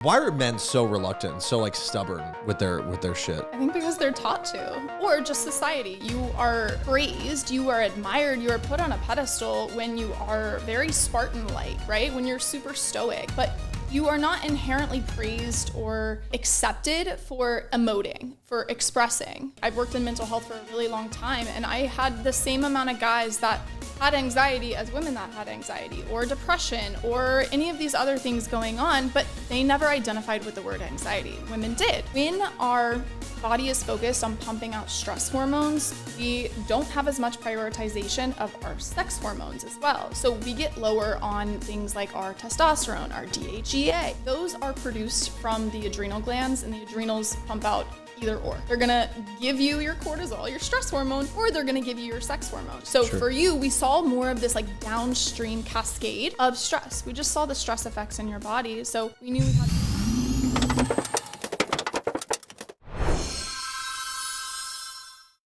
Why are men so reluctant and so like stubborn with their shit? I think because they're taught to, or just society. You are praised, you are admired, you are put on a pedestal when you are very Spartan-like, right? When you're super stoic, but you are not inherently praised or accepted for emoting, for expressing. I've worked in mental health for a really long time, and I had the same amount of guys that had anxiety as women that had anxiety or depression or any of these other things going on, but they never identified with the word anxiety. Women did. When our body is focused on pumping out stress hormones, we don't have as much prioritization of our sex hormones as well. So we get lower on things like our testosterone, our DHEA. Those are produced from the adrenal glands, and the adrenals pump out either or. They're gonna give you your cortisol, your stress hormone, or they're gonna give you your sex hormone. So for you, we saw more of this like downstream cascade of stress. We just saw the stress effects in your body. So we knew we had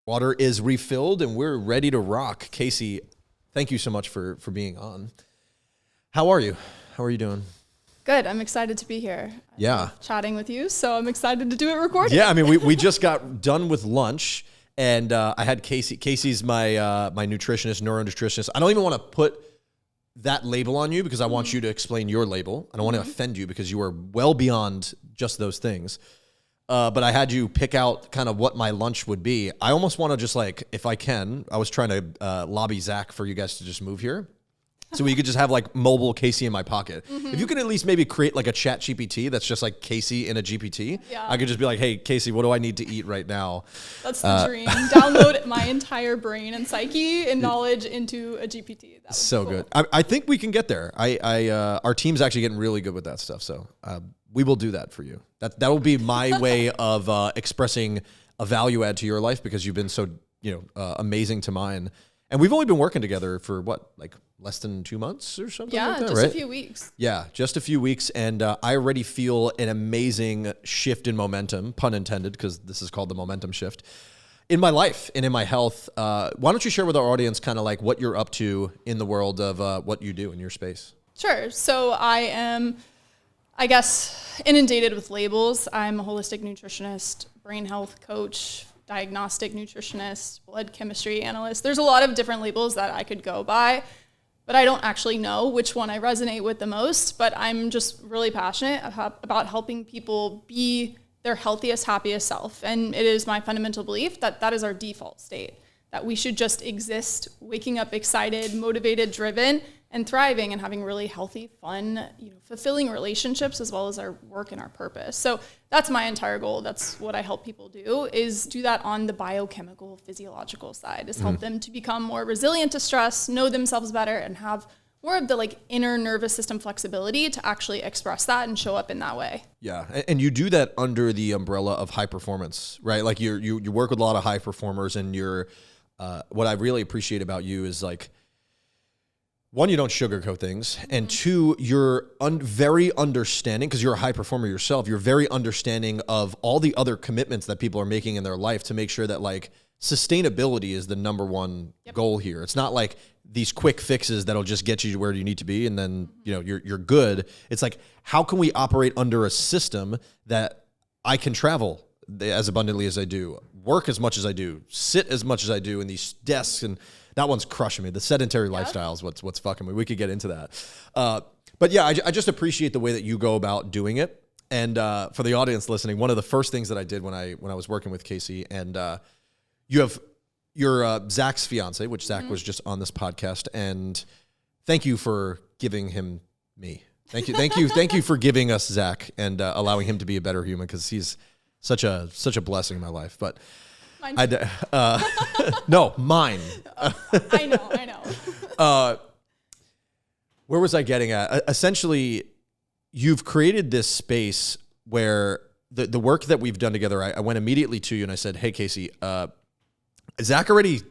Water is refilled and we're ready to rock. Kacie, thank you so much for being on. How are you? How are you doing? Good. I'm excited to be here. Yeah. Chatting with you. So I'm excited to do it recorded. Yeah. I mean, we just got done with lunch and I had Kacie. Kacie's my nutritionist, NeuroNutritionist. I don't even want to put that label on you because I want you to explain your label. I don't want to offend you because you are well beyond just those things. But I had you pick out kind of what my lunch would be. I almost want to just like, if I can, I was trying to lobby Zach for you guys to just move here. So we could just have like mobile Kacie in my pocket. If you could at least maybe create like a chat GPT that's just like Kacie in a GPT, I could just be like, hey, Kacie, what do I need to eat right now? That's the dream. Download my entire brain and psyche and knowledge into a GPT. That so cool. Good. I think we can get there. Our team's actually getting really good with that stuff. So we will do that for you. That will be my way of expressing a value add to your life because you've been so amazing to mine. And we've only been working together for what, like less than 2 months or something like that, just right? a few weeks. Yeah, just a few weeks. And I already feel an amazing shift in momentum, pun intended, because this is called the momentum shift, in my life and in my health. Why don't you share with our audience kind of like what you're up to in the world of what you do in your space? Sure. So I am, I guess, inundated with labels. I'm a holistic nutritionist, brain health coach, diagnostic nutritionist, blood chemistry analyst. There's a lot of different labels that I could go by, but I don't actually know which one I resonate with the most. But I'm just really passionate about helping people be their healthiest, happiest self. And it is my fundamental belief that that is our default state, that we should just exist, waking up excited, motivated, driven, and thriving and having really healthy, fun, fulfilling relationships as well as our work and our purpose. So that's my entire goal. That's what I help people do, is do that on the biochemical, physiological side, is help them to become more resilient to stress, know themselves better, and have more of the like inner nervous system flexibility to actually express that and show up in that way. Yeah. And you do that under the umbrella of high performance, right? Like you work with a lot of high performers, and you're, what I really appreciate about you is like, one, you don't sugarcoat things. And two, you're very understanding, because you're a high performer yourself. You're very understanding of all the other commitments that people are making in their life to make sure that like sustainability is the number one goal here. It's not like these quick fixes that'll just get you to where you need to be and then you're good. It's like, how can we operate under a system that I can travel as abundantly as I do, work as much as I do, sit as much as I do in these desks, and that one's crushing me. The sedentary lifestyle is what's fucking me. We could get into that. But yeah, I just appreciate the way that you go about doing it. And for the audience listening, one of the first things that I did when I was working with Kacie, and you have your Zach's fiance, which Zach was just on this podcast, and thank you for giving him me. Thank you for giving us Zach and allowing him to be a better human, because he's such a blessing in my life. But no, mine. I know. Where was I getting at? Essentially, you've created this space where the work that we've done together, I went immediately to you and I said, hey, Kacie, Zach already,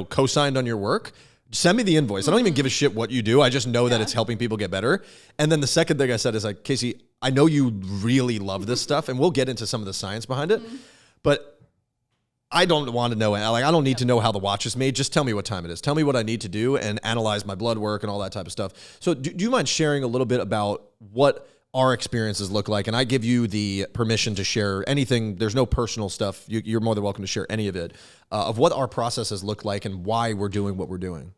co-signed on your work. Send me the invoice. I don't even give a shit what you do. I just know that it's helping people get better. And then the second thing I said is like, Kacie, I know you really love this stuff, and we'll get into some of the science behind it, but I don't want to know. Like, I don't need to know how the watch is made. Just tell me what time it is. Tell me what I need to do and analyze my blood work and all that type of stuff. So do you mind sharing a little bit about what our experiences look like. And I give you the permission to share anything. There's no personal stuff. You're more than welcome to share any of it, of what our processes look like and why we're doing what we're doing.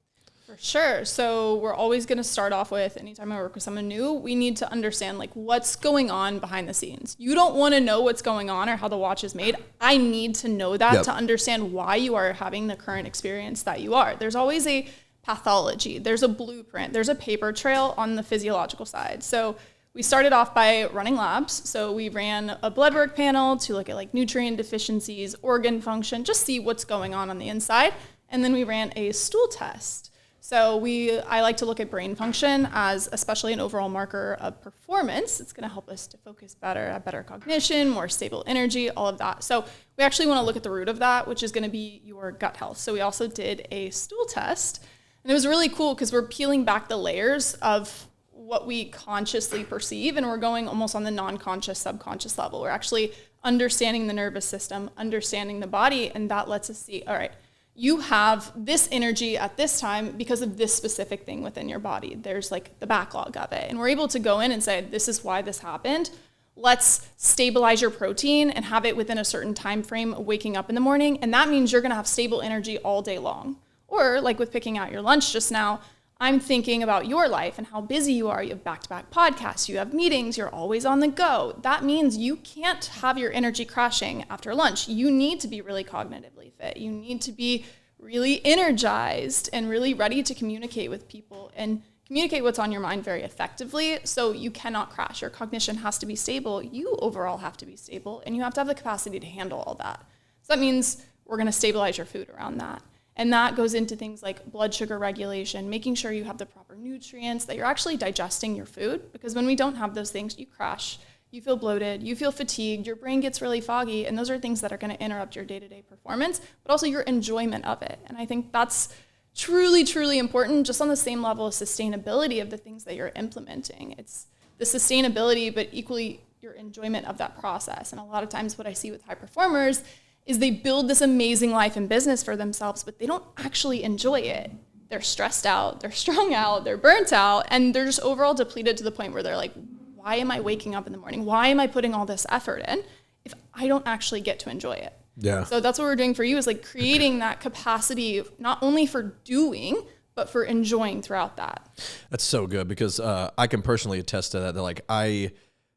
For sure. So we're always going to start off with, anytime I work with someone new, we need to understand like what's going on behind the scenes. You don't want to know what's going on or how the watch is made. I need to know that to understand why you are having the current experience that you are. There's always a pathology. There's a blueprint. There's a paper trail on the physiological side. So we started off by running labs. So we ran a blood work panel to look at like nutrient deficiencies, organ function, just see what's going on the inside. And then we ran a stool test. So I like to look at brain function as especially an overall marker of performance. It's going to help us to focus better, have better cognition, more stable energy, all of that. So we actually want to look at the root of that, which is going to be your gut health. So we also did a stool test. And it was really cool because we're peeling back the layers of what we consciously perceive, and we're going almost on the non-conscious, subconscious level. We're actually understanding the nervous system, understanding the body, and that lets us see, all right, you have this energy at this time because of this specific thing within your body. There's like the backlog of it. And we're able to go in and say, this is why this happened. Let's stabilize your protein and have it within a certain time frame waking up in the morning. And that means you're going to have stable energy all day long. Or like with picking out your lunch just now, I'm thinking about your life and how busy you are. You have back-to-back podcasts, you have meetings, you're always on the go. That means you can't have your energy crashing after lunch. You need to be really cognitively fit. You need to be really energized and really ready to communicate with people and communicate what's on your mind very effectively. So you cannot crash. Your cognition has to be stable. You overall have to be stable, and you have to have the capacity to handle all that. So that means we're going to stabilize your food around that. And that goes into things like blood sugar regulation, making sure you have the proper nutrients, that you're actually digesting your food. Because when we don't have those things, you crash, you feel bloated, you feel fatigued, your brain gets really foggy. And those are things that are going to interrupt your day-to-day performance, but also your enjoyment of it. And I think that's truly, truly important, just on the same level of sustainability of the things that you're implementing. It's the sustainability, but equally your enjoyment of that process. And a lot of times what I see with high performers is they build this amazing life and business for themselves, but they don't actually enjoy it. They're stressed out, they're strung out, they're burnt out, and they're just overall depleted to the point where they're like, why am I waking up in the morning? Why am I putting all this effort in if I don't actually get to enjoy it? Yeah. So that's what we're doing for you, is like creating that capacity, not only for doing, but for enjoying throughout that. That's so good, because I can personally attest to that. That like I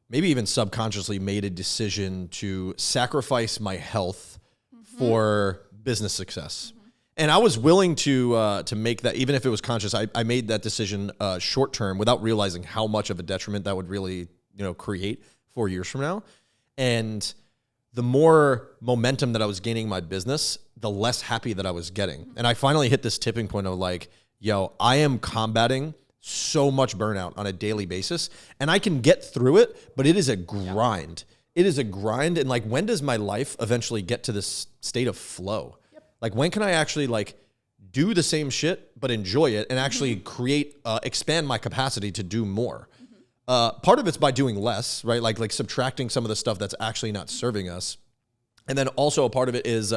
maybe even subconsciously made a decision to sacrifice my health for business success. And I was willing to make that, even if it was conscious. I made that decision short term without realizing how much of a detriment that would really, create 4 years from now. And the more momentum that I was gaining in my business, the less happy that I was getting. And I finally hit this tipping point of like, yo, I am combating so much burnout on a daily basis, and I can get through it, but it is a grind. It is a grind. And like, when does my life eventually get to this state of flow? Like, when can I actually like do the same shit, but enjoy it and actually create, expand my capacity to do more? Part of it's by doing less, right? Like subtracting some of the stuff that's actually not serving us. And then also a part of it is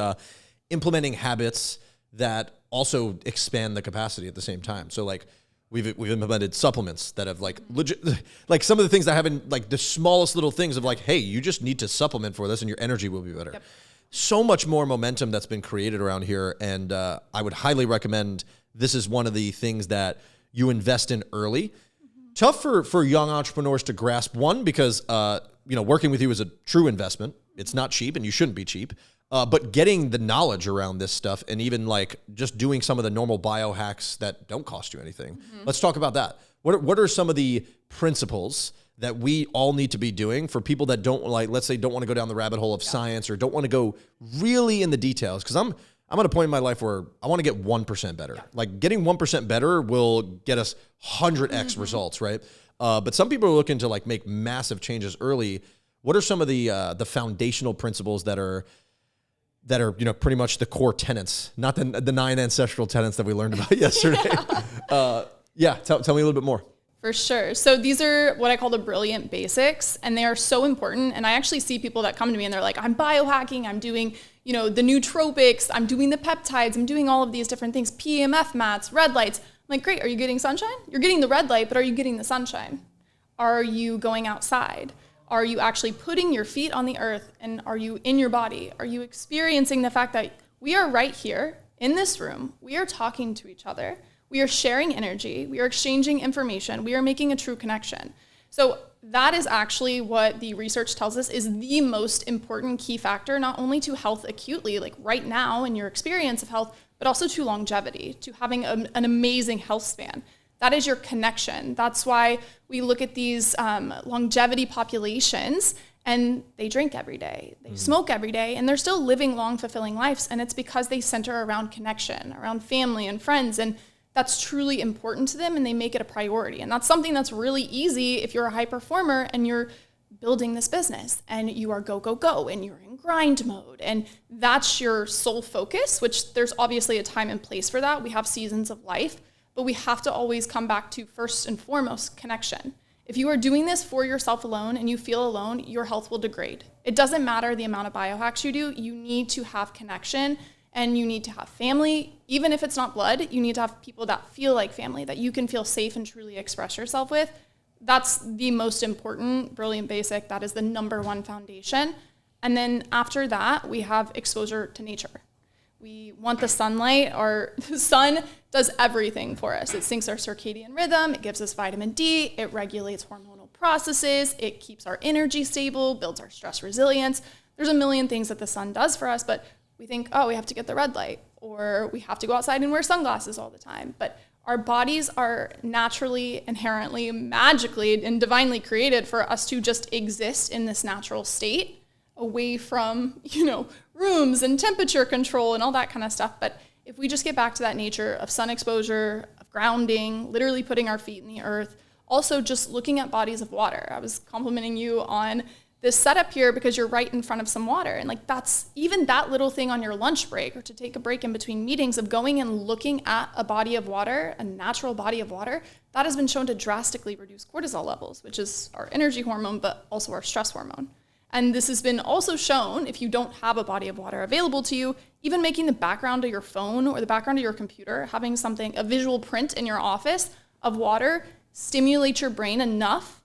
implementing habits that also expand the capacity at the same time. So like, We've implemented supplements that have like legit, like some of the things that haven't, like the smallest little things of like, hey, you just need to supplement for this and your energy will be better. So much more momentum that's been created around here. And I would highly recommend, this is one of the things that you invest in early. Tough for young entrepreneurs to grasp, one, because, working with you is a true investment. It's not cheap, and you shouldn't be cheap. But getting the knowledge around this stuff, and even like just doing some of the normal biohacks that don't cost you anything. Let's talk about that. What are some of the principles that we all need to be doing for people that don't, like, let's say, don't want to go down the rabbit hole of science, or don't want to go really in the details? Because I'm at a point in my life where I want to get 1% better. Like, getting 1% better will get us 100x results, right? But some people are looking to like make massive changes early. What are some of the foundational principles that are pretty much the core tenets, not the 9 ancestral tenets that we learned about yesterday? Tell me a little bit more. For sure. So these are what I call the brilliant basics, and they are so important. And I actually see people that come to me and they're like, I'm biohacking, I'm doing, the nootropics, I'm doing the peptides, I'm doing all of these different things, PEMF mats, red lights. I'm like, great, are you getting sunshine? You're getting the red light, but are you getting the sunshine? Are you going outside? Are you actually putting your feet on the earth? And are you in your body? Are you experiencing the fact that we are right here in this room? We are talking to each other. We are sharing energy. We are exchanging information. We are making a true connection. So that is actually what the research tells us is the most important key factor, not only to health acutely, like right now in your experience of health, but also to longevity, to having an amazing health span. That is your connection. That's why we look at these longevity populations and they drink every day, they smoke every day, and they're still living long, fulfilling lives. And it's because they center around connection, around family and friends. And that's truly important to them and they make it a priority. And that's something that's really easy if you're a high performer and you're building this business and you are go, go, go, and you're in grind mode. And that's your sole focus, which there's obviously a time and place for that. We have seasons of life, but we have to always come back to first and foremost connection. If you are doing this for yourself alone and you feel alone, your health will degrade. It doesn't matter the amount of biohacks you do. You need to have connection and you need to have family. Even if it's not blood, you need to have people that feel like family, that you can feel safe and truly express yourself with. That's the most important, brilliant basic. That is the number one foundation. And then after that, we have exposure to nature. We want the sunlight. The sun does everything for us. It syncs our circadian rhythm. It gives us vitamin D. It regulates hormonal processes. It keeps our energy stable, builds our stress resilience. There's a million things that the sun does for us, but we think, oh, we have to get the red light, or we have to go outside and wear sunglasses all the time. But our bodies are naturally, inherently, magically, and divinely created for us to just exist in this natural state, away from, rooms and temperature control and all that kind of stuff. But if we just get back to that nature of sun exposure, of grounding, literally putting our feet in the earth, also just looking at bodies of water. I was complimenting you on this setup here because you're right in front of some water. And that's even that little thing on your lunch break or to take a break in between meetings of going and looking at a body of water, a natural body of water, that has been shown to drastically reduce cortisol levels, which is our energy hormone, but also our stress hormone. And this has been also shown if you don't have a body of water available to you, even making the background of your phone or the background of your computer, having a visual print in your office of water, stimulates your brain enough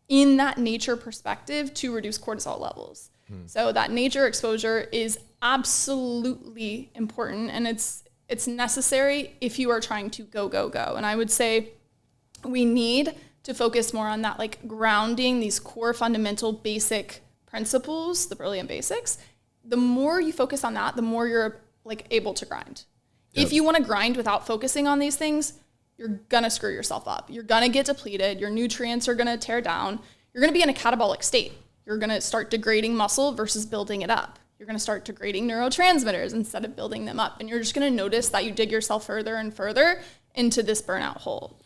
in that nature perspective to reduce cortisol levels. So that nature exposure is absolutely important, and it's necessary if you are trying to go, go, go. And I would say we need to focus more on that, grounding these core fundamental basic principles, the brilliant basics. The more you focus on that, the more you're able to grind. Yep. If you want to grind without focusing on these things, you're going to screw yourself up. You're going to get depleted. Your nutrients are going to tear down. You're going to be in a catabolic state. You're going to start degrading muscle versus building it up. You're going to start degrading neurotransmitters instead of building them up. And you're just going to notice that you dig yourself further and further into this burnout hole.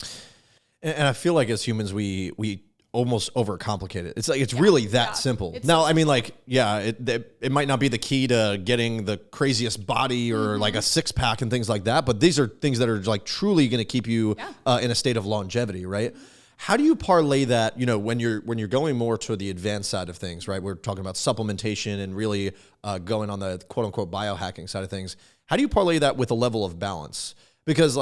And I feel like as humans, we almost overcomplicate it. It's really that simple. Now, it might not be the key to getting the craziest body or a six pack and things like that, but these are things that are truly going to keep you in a state of longevity, right? How do you parlay that, when you're going more to the advanced side of things, right? We're talking about supplementation and really going on the quote unquote biohacking side of things. How do you parlay that with a level of balance? Because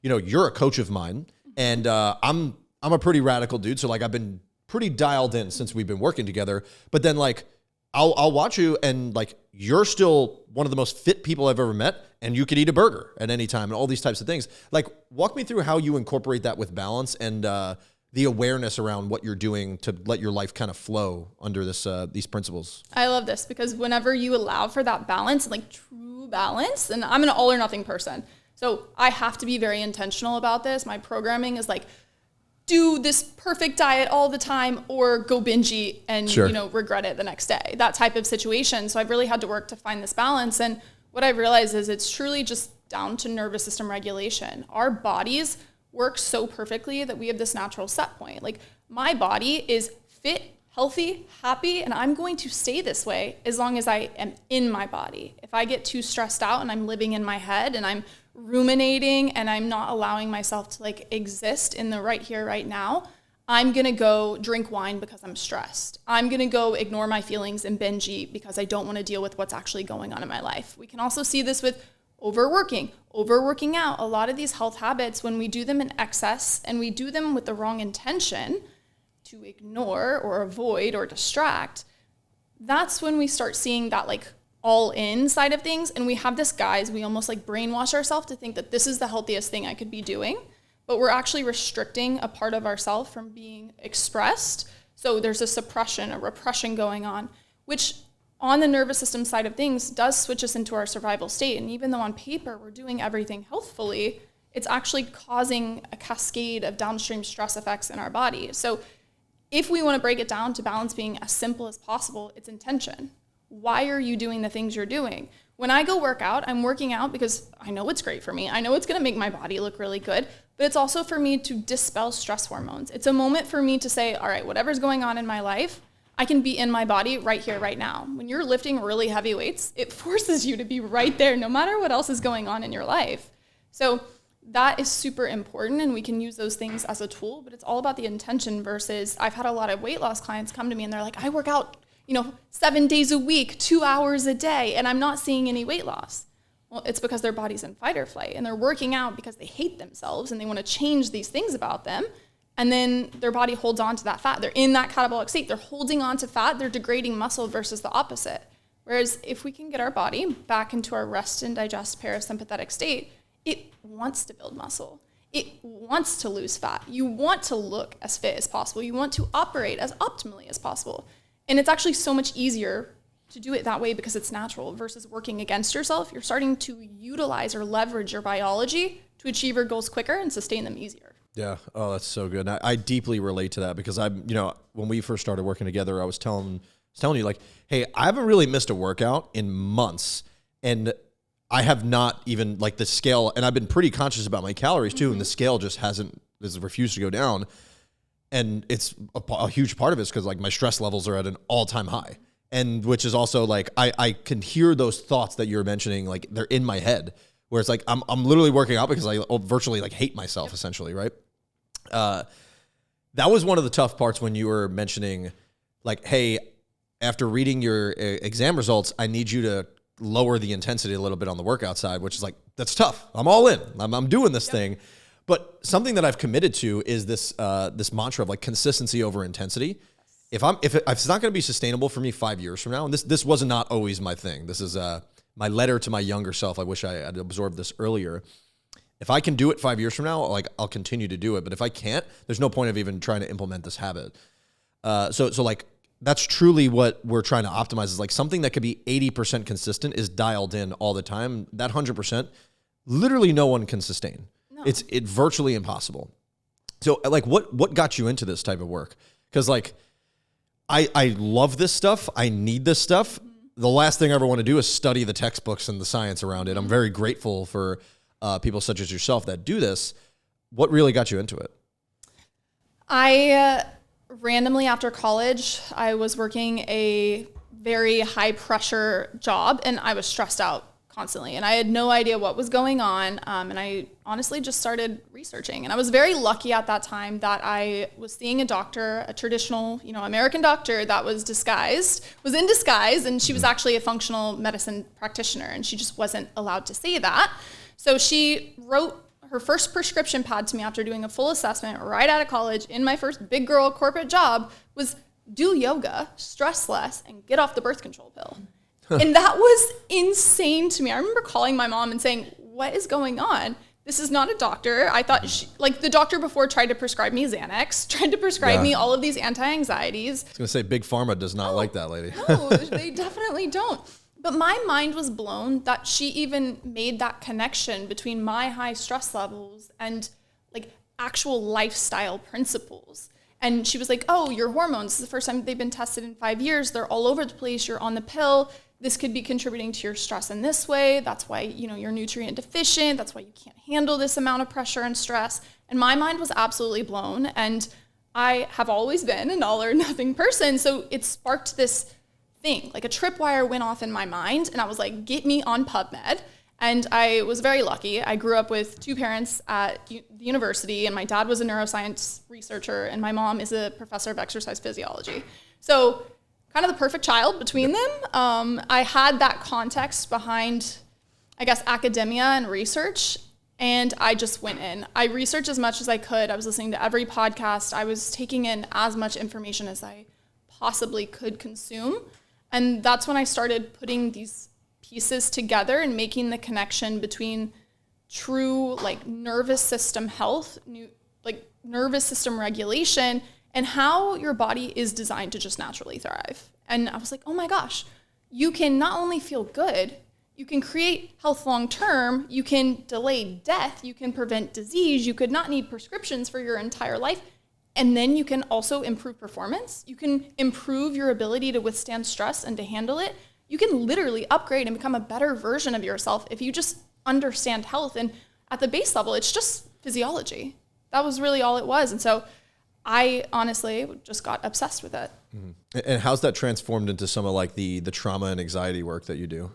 you're a coach of mine and I'm a pretty radical dude. So I've been pretty dialed in since we've been working together, but then I'll watch you and you're still one of the most fit people I've ever met and you could eat a burger at any time and all these types of things. Walk me through how you incorporate that with balance and the awareness around what you're doing to let your life kind of flow under these principles. I love this because whenever you allow for that balance, true balance, and I'm an all or nothing person. So I have to be very intentional about this. My programming is do this perfect diet all the time or go binge eat and, regret it the next day, that type of situation. So I've really had to work to find this balance. And what I've realized is it's truly just down to nervous system regulation. Our bodies work so perfectly that we have this natural set point. My body is fit, healthy, happy, and I'm going to stay this way as long as I am in my body. If I get too stressed out and I'm living in my head and I'm ruminating and I'm not allowing myself to exist in the right here, right now, I'm going to go drink wine because I'm stressed. I'm going to go ignore my feelings and binge eat because I don't want to deal with what's actually going on in my life. We can also see this with overworking out. A lot of these health habits, when we do them in excess and we do them with the wrong intention, to ignore or avoid or distract, that's when we start seeing that like all in side of things. And we have this, guys, we almost like brainwash ourselves to think that this is the healthiest thing I could be doing, but we're actually restricting a part of ourselves from being expressed. So there's a suppression, a repression going on, which on the nervous system side of things does switch us into our survival state. And even though on paper we're doing everything healthfully, it's actually causing a cascade of downstream stress effects in our body. So if we want to break it down to balance being as simple as possible, it's intention. Why are you doing the things you're doing? When I go work out, I'm working out because I know it's great for me. I know it's going to make my body look really good, but it's also for me to dispel stress hormones. It's a moment for me to say, all right, whatever's going on in my life, I can be in my body right here, right now. When you're lifting really heavy weights, it forces you to be right there no matter what else is going on in your life. So that is super important, and we can use those things as a tool, but it's all about the intention versus I've had a lot of weight loss clients come to me and they're like, I work out, 7 days a week, 2 hours a day, and I'm not seeing any weight loss. Well, it's because their body's in fight or flight, and they're working out because they hate themselves and they want to change these things about them. And then their body holds on to that fat. They're in that catabolic state. They're holding on to fat. They're degrading muscle versus the opposite. Whereas if we can get our body back into our rest and digest parasympathetic state, it wants to build muscle. It wants to lose fat. You want to look as fit as possible. You want to operate as optimally as possible. And it's actually so much easier to do it that way because it's natural versus working against yourself. You're starting to utilize or leverage your biology to achieve your goals quicker and sustain them easier. Yeah. Oh, that's so good. And I deeply relate to that because when we first started working together, I was telling you like, hey, I haven't really missed a workout in months, and I have not even like the scale, and I've been pretty conscious about my calories too, and the scale just has refused to go down. And it's a huge part of it is because like my stress levels are at an all-time high, and which is also like I can hear those thoughts that you're mentioning, like they're in my head, where it's like I'm literally working out because I virtually like hate myself essentially, right? That was one of the tough parts when you were mentioning like, hey, after reading your exam results, I need you to lower the intensity a little bit on the workout side, which is like, that's tough. I'm all in. I'm doing this thing. But something that I've committed to is this mantra of like consistency over intensity. If it's not going to be sustainable for me 5 years from now, and this was not always my thing. This is my letter to my younger self. I wish I had absorbed this earlier. If I can do it 5 years from now, like I'll continue to do it. But if I can't, there's no point of even trying to implement this habit. So like that's truly what we're trying to optimize is like something that could be 80% consistent is dialed in all the time. That 100%, literally no one can sustain. No. It's virtually impossible. So like what got you into this type of work? Because like I love this stuff. I need this stuff. Mm-hmm. The last thing I ever want to do is study the textbooks and the science around it. I'm very grateful for people such as yourself that do this. What really got you into it? I randomly after college, I was working a very high pressure job and I was stressed out constantly and I had no idea what was going on. And I honestly just started researching, and I was very lucky at that time that I was seeing a doctor, a traditional, American doctor that was in disguise. And she was actually a functional medicine practitioner, and she just wasn't allowed to say that. So she wrote her first prescription pad to me after doing a full assessment right out of college in my first big girl corporate job was do yoga, stress less, and get off the birth control pill. And that was insane to me. I remember calling my mom and saying, what is going on? This is not a doctor. I thought the doctor before tried to prescribe me Xanax, tried to prescribe me all of these anti-anxieties. I was going to say Big Pharma does not like that lady. No, they definitely don't. But my mind was blown that she even made that connection between my high stress levels and like actual lifestyle principles. And she was like, oh, your hormones, this is the first time they've been tested in 5 years. They're all over the place. You're on the pill. This could be contributing to your stress in this way. That's why, you're nutrient deficient. That's why you can't handle this amount of pressure and stress. And my mind was absolutely blown. And I have always been an all or nothing person. So it sparked this thing, like a tripwire went off in my mind, and I was like, get me on PubMed. And I was very lucky. I grew up with two parents at the university, and my dad was a neuroscience researcher, and my mom is a professor of exercise physiology. So kind of the perfect child between them. I had that context behind, I guess, academia and research, And I just went in. I researched as much as I could. I was listening to every podcast. I was taking in as much information as I possibly could consume. And that's when I started putting these pieces together and making the connection between true like nervous system health, like nervous system regulation, and how your body is designed to just naturally thrive. And I was like, oh my gosh, you can not only feel good, you can create health long-term, you can delay death, you can prevent disease, you could not need prescriptions for your entire life, and then you can also improve performance. You can improve your ability to withstand stress and to handle it. You can literally upgrade and become a better version of yourself if you just understand health. And at the base level, it's just physiology. That was really all it was. And so I honestly just got obsessed with it. Mm-hmm. And how's that transformed into some of like the trauma and anxiety work that you do?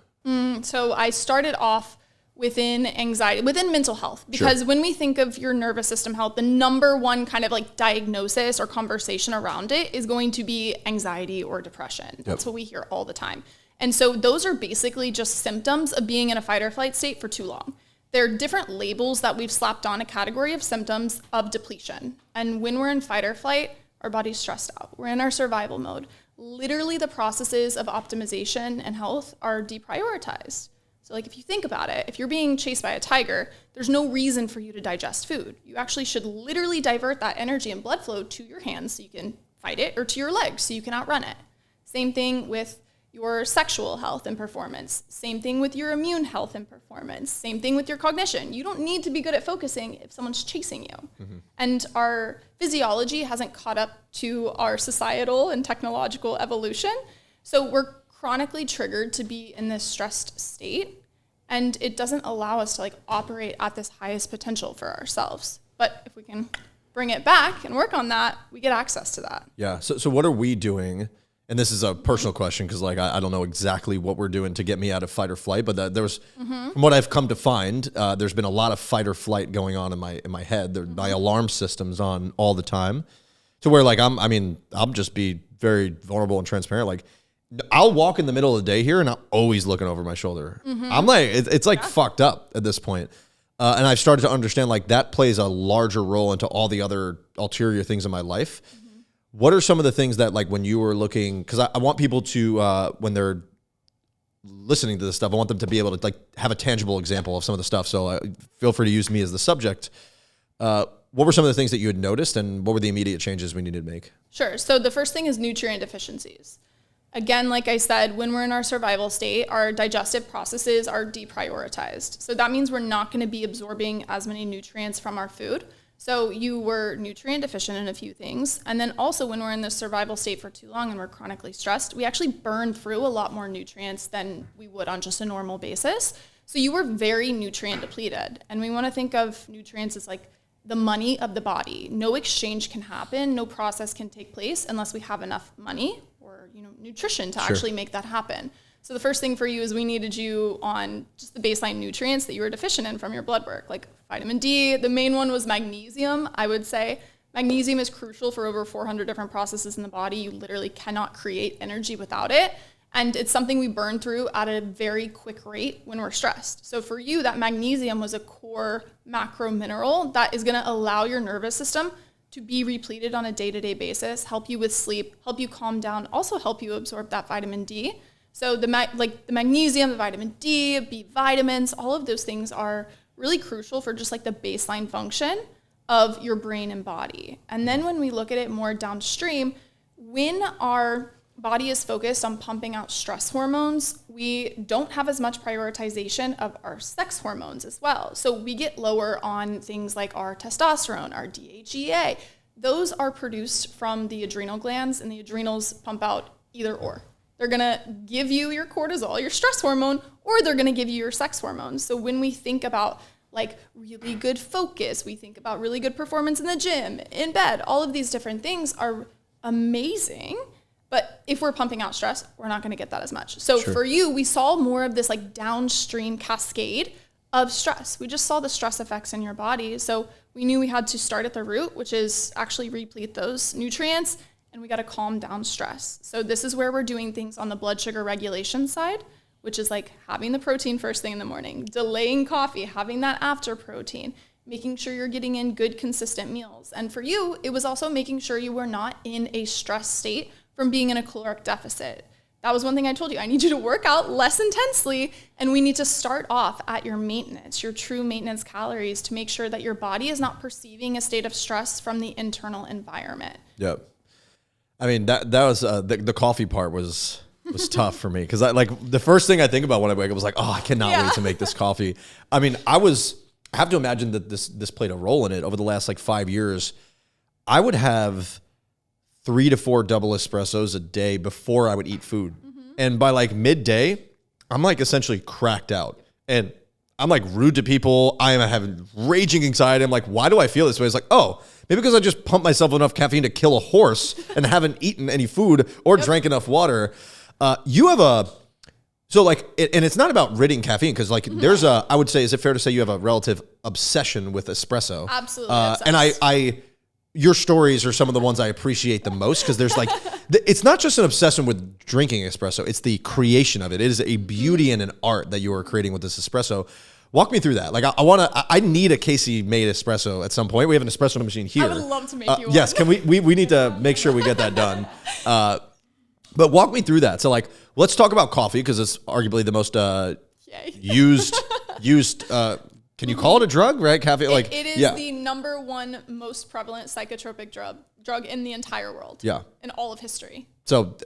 So I started off within anxiety, within mental health, because when we think of your nervous system health, the number one kind of like diagnosis or conversation around it is going to be anxiety or depression. That's what we hear all the time. And so those are basically just symptoms of being in a fight or flight state for too long. There are different labels that we've slapped on a category of symptoms of depletion. And when we're in fight or flight, our body's stressed out. We're in our survival mode. Literally the processes of optimization and health are deprioritized. So like if you think about it, if you're being chased by a tiger, there's no reason for you to digest food. You actually should literally divert that energy and blood flow to your hands so you can fight it, or to your legs so you can outrun it. Same thing with your sexual health and performance. Same thing with your immune health and performance. Same thing with your cognition. You don't need to be good at focusing if someone's chasing you. Mm-hmm. And our physiology hasn't caught up to our societal and technological evolution. So we're chronically triggered to be in this stressed state. And it doesn't allow us to like operate at this highest potential for ourselves. But if we can bring it back and work on that, we get access to that. Yeah. So what are we doing? And this is a personal question because like I don't know exactly what we're doing to get me out of fight or flight, but there was, from what I've come to find, there's been a lot of fight or flight going on in my head. My alarm system's on all the time, to where like I'll just be very vulnerable and transparent. Like I'll walk in the middle of the day here and I'm always looking over my shoulder. I'm like it's like fucked up at this point. And I've started to understand like that plays a larger role into all the other ulterior things in my life. What are some of the things that, like, when you were looking, because I want people to, when they're listening to this stuff, I want them to be able to, like, have a tangible example of some of the stuff. So feel free to use me as the subject. What were some of the things that you had noticed, and what were the immediate changes we needed to make? Sure. So the first thing is nutrient deficiencies. Again, like I said, when we're in our survival state, our digestive processes are deprioritized. So that means we're not going to be absorbing as many nutrients from our food. So you were nutrient deficient in a few things. And then also when we're in this survival state for too long and we're chronically stressed, we actually burn through a lot more nutrients than we would on just a normal basis. So you were very nutrient depleted. And we want to think of nutrients as like the money of the body. No exchange can happen, no process can take place unless we have enough money or nutrition to actually make that happen. So the first thing for you is we needed you on just the baseline nutrients that you were deficient in from your blood work, like vitamin D. The main one was magnesium, I would say. Magnesium is crucial for over 400 different processes in the body. You literally cannot create energy without it. And it's something we burn through at a very quick rate when we're stressed. So for you, that magnesium was a core macro mineral that is going to allow your nervous system to be repleted on a day-to-day basis, help you with sleep, help you calm down, also help you absorb that vitamin D. So the magnesium, the vitamin D, B vitamins, all of those things are really crucial for just like the baseline function of your brain and body. And then when we look at it more downstream, when our body is focused on pumping out stress hormones, we don't have as much prioritization of our sex hormones as well. So we get lower on things like our testosterone, our DHEA. Those are produced from the adrenal glands, and the adrenals pump out either or. They're going to give you your cortisol, your stress hormone, or they're going to give you your sex hormones. So when we think about like really good focus, we think about really good performance in the gym, in bed, all of these different things are amazing. But if we're pumping out stress, we're not going to get that as much. So for you, we saw more of this like downstream cascade of stress. We just saw the stress effects in your body. So we knew we had to start at the root, which is actually replete those nutrients, and we got to calm down stress. So this is where we're doing things on the blood sugar regulation side. which is like having the protein first thing in the morning, delaying coffee, having that after protein, making sure you're getting in good, consistent meals. And for you, it was also making sure you were not in a stress state from being in a caloric deficit. That was one thing I told you. I need you to work out less intensely, and we need to start off at your maintenance, your true maintenance calories, to make sure that your body is not perceiving a state of stress from the internal environment. Yep. I mean, that was the coffee part was tough for me, because the first thing I think about when I wake up was like, oh, I cannot wait to make this coffee. I mean, I have to imagine that this played a role in it over the last 5 years. I would have 3 to 4 double espressos a day before I would eat food. And by midday, I'm essentially cracked out. And I'm rude to people. I am having raging anxiety. I'm like, why do I feel this way? It's like, oh, maybe because I just pumped myself enough caffeine to kill a horse and haven't eaten any food or drank enough water. You have and it's not about ridding caffeine, because there's I would say, is it fair to say you have a relative obsession with espresso? Absolutely. And your stories are some of the ones I appreciate the most, because there's it's not just an obsession with drinking espresso, it's the creation of it. It is a beauty and an art that you are creating with this espresso. Walk me through that. I need a Kacie made espresso at some point. We have an espresso machine here. I would love to make you one. Yes, can we need to make sure we get that done. But walk me through that. So let's talk about coffee, because it's arguably the most used can you call it a drug, right? Caffeine, it is the number one most prevalent psychotropic drug in the entire world. Yeah. In all of history. So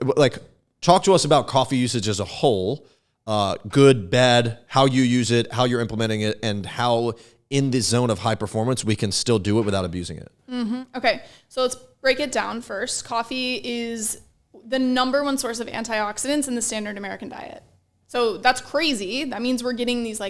talk to us about coffee usage as a whole, good, bad, how you use it, how you're implementing it, and how in the zone of high performance we can still do it without abusing it. Mm-hmm. Okay. So let's break it down first. Coffee is the number one source of antioxidants in the standard American diet. So that's crazy. That means we're getting these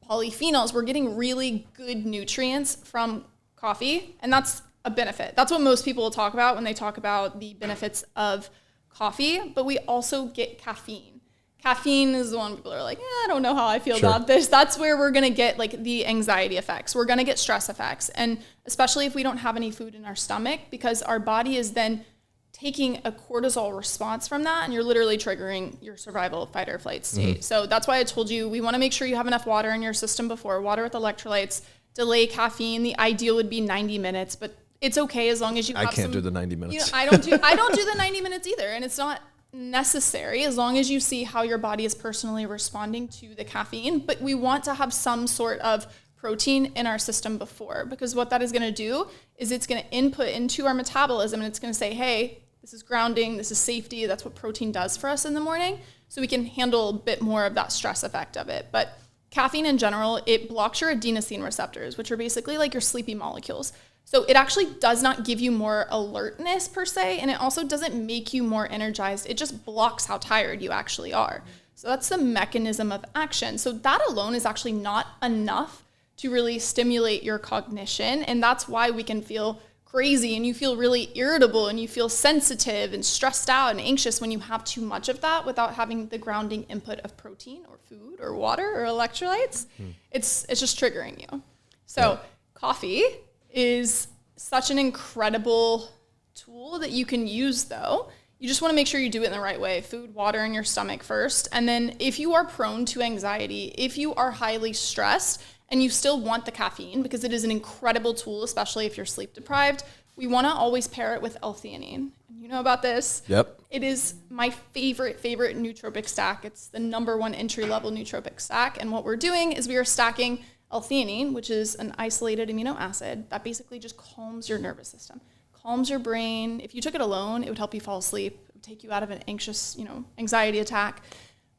polyphenols. We're getting really good nutrients from coffee, and that's a benefit. That's what most people will talk about when they talk about the benefits of coffee, but we also get caffeine. Caffeine is the one people are like, I don't know how I feel about this. That's where we're going to get the anxiety effects. We're going to get stress effects, and especially if we don't have any food in our stomach, because our body is then taking a cortisol response from that, and you're literally triggering your survival fight or flight state. Mm-hmm. So that's why I told you we want to make sure you have enough water in your system before, water with electrolytes, delay caffeine. The ideal would be 90 minutes, but it's okay as long as you have I can't do the 90 minutes. I don't do the 90 minutes either, and it's not necessary as long as you see how your body is personally responding to the caffeine. But we want to have some sort of protein in our system before, because what that is going to do is it's going to input into our metabolism, and it's going to say, hey, this is grounding, this is safety. That's what protein does for us in the morning, so we can handle a bit more of that stress effect of it. But caffeine in general, it blocks your adenosine receptors, which are basically your sleepy molecules. So it actually does not give you more alertness per se, and it also doesn't make you more energized. It just blocks how tired you actually are. So that's the mechanism of action. So that alone is actually not enough to really stimulate your cognition, and that's why we can feel crazy and you feel really irritable and you feel sensitive and stressed out and anxious when you have too much of that without having the grounding input of protein or food or water or electrolytes. It's just triggering you. So coffee is such an incredible tool that you can use, though. You just want to make sure you do it in the right way. Food, water in your stomach first. And then if you are prone to anxiety, if you are highly stressed, and you still want the caffeine, because it is an incredible tool, especially if you're sleep deprived, we want to always pair it with L-theanine. You know about this? Yep. It is my favorite nootropic stack. It's the number one entry-level nootropic stack. And what we're doing is we are stacking L-theanine, which is an isolated amino acid that basically just calms your nervous system, calms your brain. If you took it alone, it would help you fall asleep. It would take you out of an anxious, anxiety attack.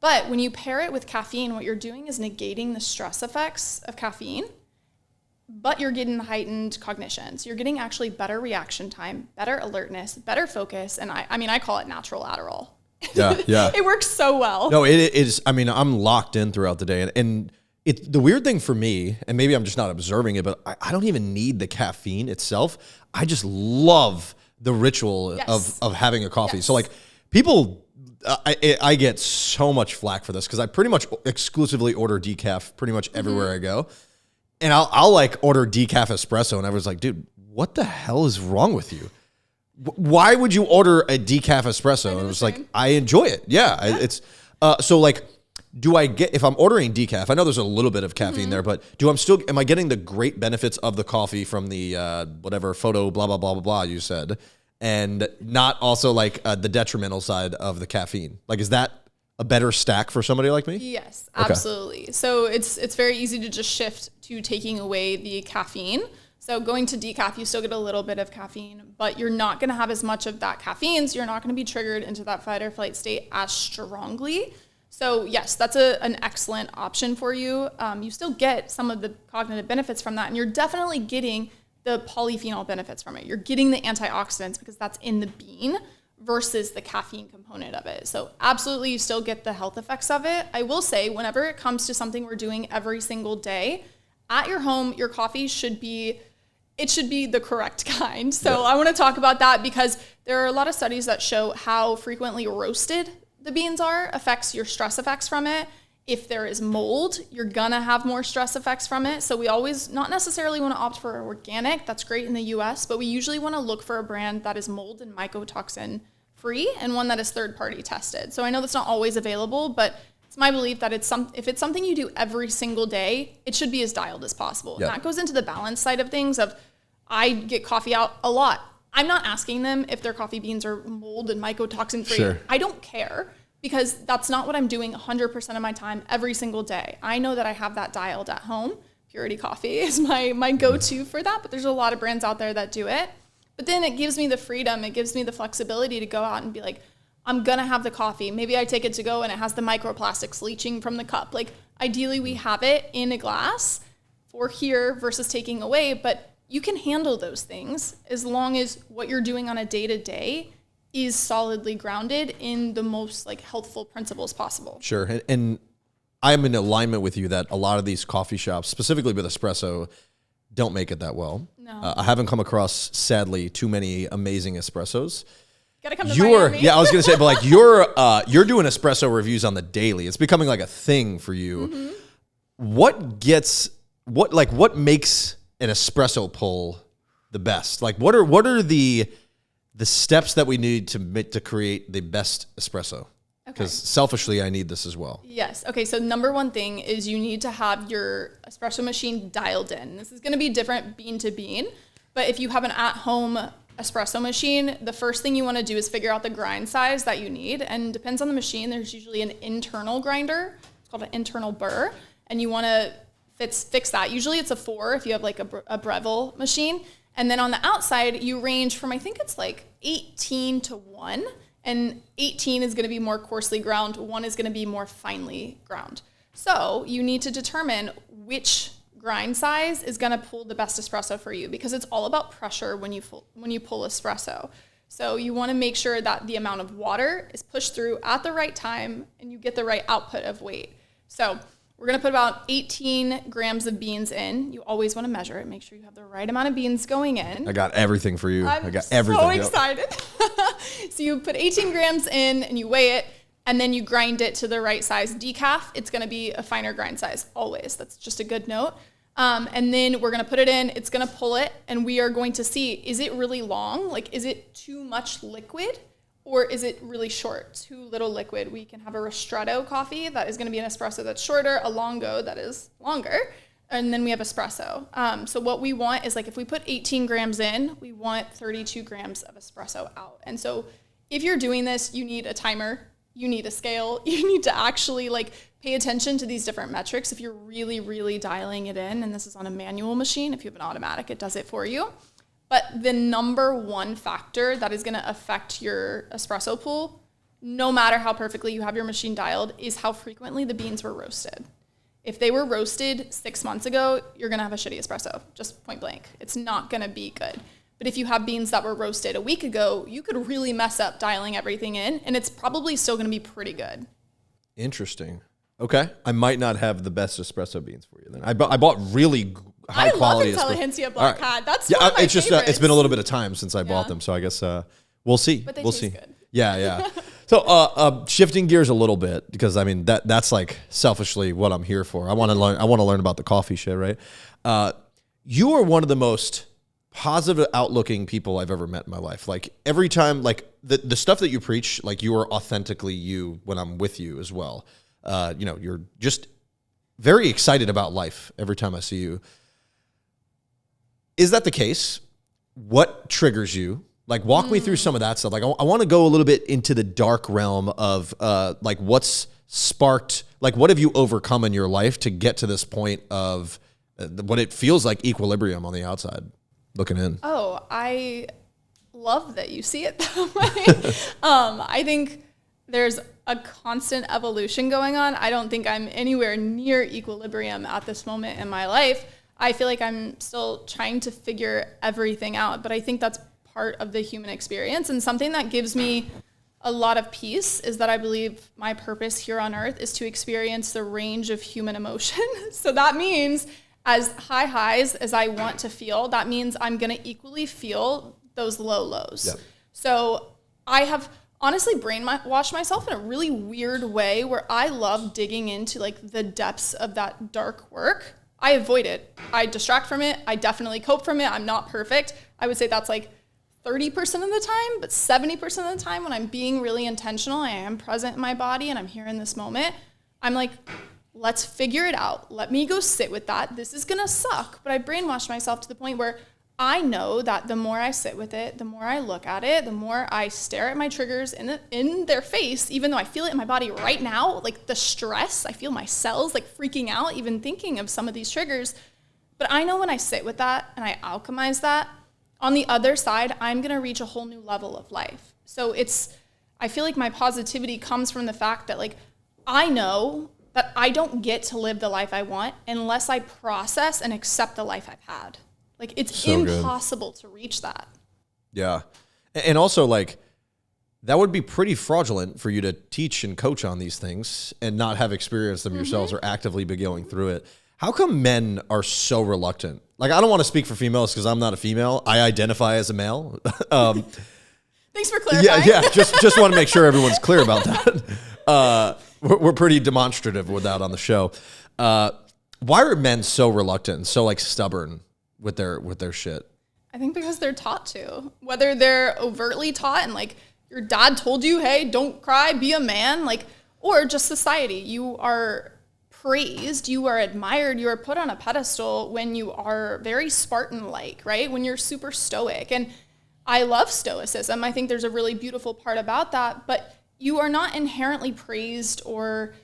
But when you pair it with caffeine, what you're doing is negating the stress effects of caffeine, but you're getting heightened cognition. So you're getting actually better reaction time, better alertness, better focus. And I call it natural Adderall. Yeah. It works so well. No, it is. I'm locked in throughout the day. And the weird thing for me, and maybe I'm just not observing it, but I don't even need the caffeine itself. I just love the ritual of having a coffee. Yes. So people... I get so much flack for this because I pretty much exclusively order decaf pretty much everywhere I go. And I'll order decaf espresso. And I was like, dude, what the hell is wrong with you? Why would you order a decaf espresso? And it was I enjoy it. Yeah. It's so do I get, if I'm ordering decaf, I know there's a little bit of caffeine there, but am I getting the great benefits of the coffee from the whatever photo, blah, blah, blah, blah, blah you said, and not also like the detrimental side of the caffeine? Like, is that a better stack for somebody like me? Yes, absolutely. Okay. So it's very easy to just shift to taking away the caffeine. So going to decaf, you still get a little bit of caffeine, but you're not going to have as much of that caffeine. So you're not going to be triggered into that fight or flight state as strongly. So yes, that's an excellent option for you. You still get some of the cognitive benefits from that, and you're definitely getting the polyphenol benefits from it. You're getting the antioxidants because that's in the bean versus the caffeine component of it. So absolutely, you still get the health effects of it. I will say, whenever it comes to something we're doing every single day, at your home, your coffee should be the correct kind. So I want to talk about that because there are a lot of studies that show how frequently roasted the beans are affects your stress effects from it. If there is mold, you're gonna have more stress effects from it. So we always not necessarily want to opt for organic. That's great in the US, but we usually want to look for a brand that is mold and mycotoxin free and one that is third-party tested. So I know that's not always available, but it's my belief that if it's something you do every single day, it should be as dialed as possible. Yep. And that goes into the balance side of things of, I get coffee out a lot. I'm not asking them if their coffee beans are mold and mycotoxin free. Sure. I don't care because that's not what I'm doing 100% of my time every single day. I know that I have that dialed at home. Purity Coffee is my go-to for that, but there's a lot of brands out there that do it. But then it gives me the freedom, it gives me the flexibility to go out and be like, I'm gonna have the coffee. Maybe I take it to go and it has the microplastics leaching from the cup. Like ideally we have it in a glass for here versus taking away, but you can handle those things as long as what you're doing on a day-to-day is solidly grounded in the most like healthful principles possible. Sure. And I'm in alignment with you that a lot of these coffee shops, specifically with espresso, don't make it that well. No. I haven't come across, sadly, too many amazing espressos. Gotta come to Miami. Yeah, I was gonna say, but like you're doing espresso reviews on the daily. It's becoming like a thing for you. Mm-hmm. What makes an espresso pull the best? Like what are the steps that we need to create the best espresso? Because selfishly, I need this as well. Yes. Okay. So number one thing is you need to have your espresso machine dialed in. This is going to be different bean to bean, but if you have an at-home espresso machine, the first thing you want to do is figure out the grind size that you need. And depends on the machine. There's usually an internal grinder. It's called an internal burr. And you want to fix that. Usually it's a 4 if you have like a Breville machine. And then on the outside, you range from, I think it's like 18 to 1. And 18 is going to be more coarsely ground. 1 is going to be more finely ground. So you need to determine which grind size is going to pull the best espresso for you because it's all about pressure when you pull espresso. So you want to make sure that the amount of water is pushed through at the right time and you get the right output of weight. So we're going to put about 18 grams of beans in. You always want to measure it. Make sure you have the right amount of beans going in. I got everything for you. I got everything. So excited. So you put 18 grams in and you weigh it and then you grind it to the right size. Decaf, it's going to be a finer grind size always. That's just a good note. And then we're going to put it in. It's going to pull it and we are going to see, is it really long? Like, is it too much liquid? Or is it really short, too little liquid? We can have a ristretto coffee that is going to be an espresso that's shorter, a longo that is longer, and then we have espresso. So what we want is like if we put 18 grams in, we want 32 grams of espresso out. And so if you're doing this, you need a timer, you need a scale, you need to actually like pay attention to these different metrics. If you're really, really dialing it in, and this is on a manual machine, if you have an automatic, it does it for you. But the number one factor that is going to affect your espresso pool, no matter how perfectly you have your machine dialed, is how frequently the beans were roasted. If they were roasted 6 months ago, you're going to have a shitty espresso, just point blank. It's not going to be good. But if you have beans that were roasted a week ago, you could really mess up dialing everything in, and it's probably still going to be pretty good. Interesting. Okay. I might not have the best espresso beans for you then. I bought really high quality. I love Intelligentsia Black Hat. That's one of my it's just favorites. it's been a little bit of time since I bought them, so I guess we'll see. But they we'll taste see. good. Yeah. So shifting gears a little bit because I mean that's like selfishly what I'm here for. I want to learn about the coffee shit, right? You are one of the most positive outlooking people I've ever met in my life. Like every time, like the stuff that you preach, like you are authentically you when I'm with you as well. You're just very excited about life every time I see you. Is that the case? What triggers you? Like, walk me through some of that stuff. Like, I want to go a little bit into the dark realm of like what's sparked, like what have you overcome in your life to get to this point of what it feels like equilibrium on the outside looking in? Oh, I love that you see it that way. I think there's a constant evolution going on. I don't think I'm anywhere near equilibrium at this moment in my life. I feel like I'm still trying to figure everything out, but I think that's part of the human experience. And something that gives me a lot of peace is that I believe my purpose here on earth is to experience the range of human emotion. So that means as high highs as I want to feel, that means I'm going to equally feel those low lows. Yep. So I have honestly brainwashed myself in a really weird way where I love digging into like the depths of that dark work. I avoid it. I distract from it. I definitely cope from it. I'm not perfect. I would say that's like 30% of the time, but 70% of the time when I'm being really intentional, I am present in my body and I'm here in this moment. I'm like, let's figure it out. Let me go sit with that. This is going to suck. But I brainwashed myself to the point where I know that the more I sit with it, the more I look at it, the more I stare at my triggers in their face, even though I feel it in my body right now, like the stress, I feel my cells like freaking out, even thinking of some of these triggers. But I know when I sit with that and I alchemize that, on the other side, I'm going to reach a whole new level of life. So I feel like my positivity comes from the fact that like, I know that I don't get to live the life I want unless I process and accept the life I've had. Like, it's so impossible to reach that. Yeah. And also, like, that would be pretty fraudulent for you to teach and coach on these things and not have experienced them yourselves or actively be going through it. How come men are so reluctant? Like, I don't want to speak for females because I'm not a female. I identify as a male. Thanks for clarifying. Yeah. Just want to make sure everyone's clear about that. We're pretty demonstrative with that on the show. Why are men so reluctant and so like stubborn with their shit? I think because they're taught to. Whether they're overtly taught and like your dad told you, hey, don't cry, be a man, like, or just society. You are praised, you are admired, you are put on a pedestal when you are very Spartan-like, right? When you're super stoic. And I love stoicism. I think there's a really beautiful part about that, but you are not inherently praised or,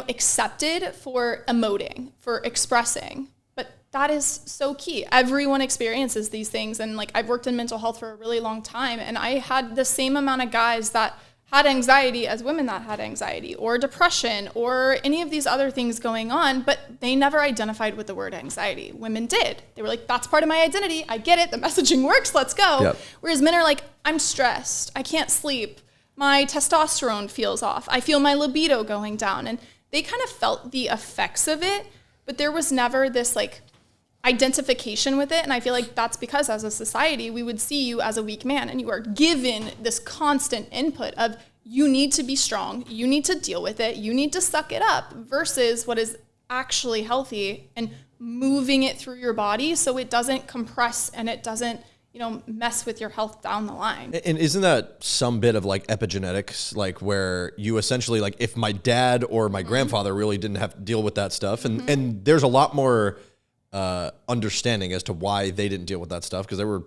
accepted for emoting, for expressing. But that is so key. Everyone experiences these things. And like, I've worked in mental health for a really long time, and I had the same amount of guys that had anxiety as women that had anxiety or depression or any of these other things going on, but they never identified with the word anxiety. Women did. They were like, that's part of my identity. I get it. The messaging works. Let's go. Yep. Whereas men are like, I'm stressed. I can't sleep. My testosterone feels off. I feel my libido going down. And they kind of felt the effects of it, but there was never this like identification with it. And I feel like that's because as a society, we would see you as a weak man, and you are given this constant input of you need to be strong, you need to deal with it, you need to suck it up, versus what is actually healthy and moving it through your body so it doesn't compress and it doesn't, mess with your health down the line. And isn't that some bit of like epigenetics, like where you essentially, like if my dad or my grandfather really didn't have to deal with that stuff, and there's a lot more understanding as to why they didn't deal with that stuff, because they were,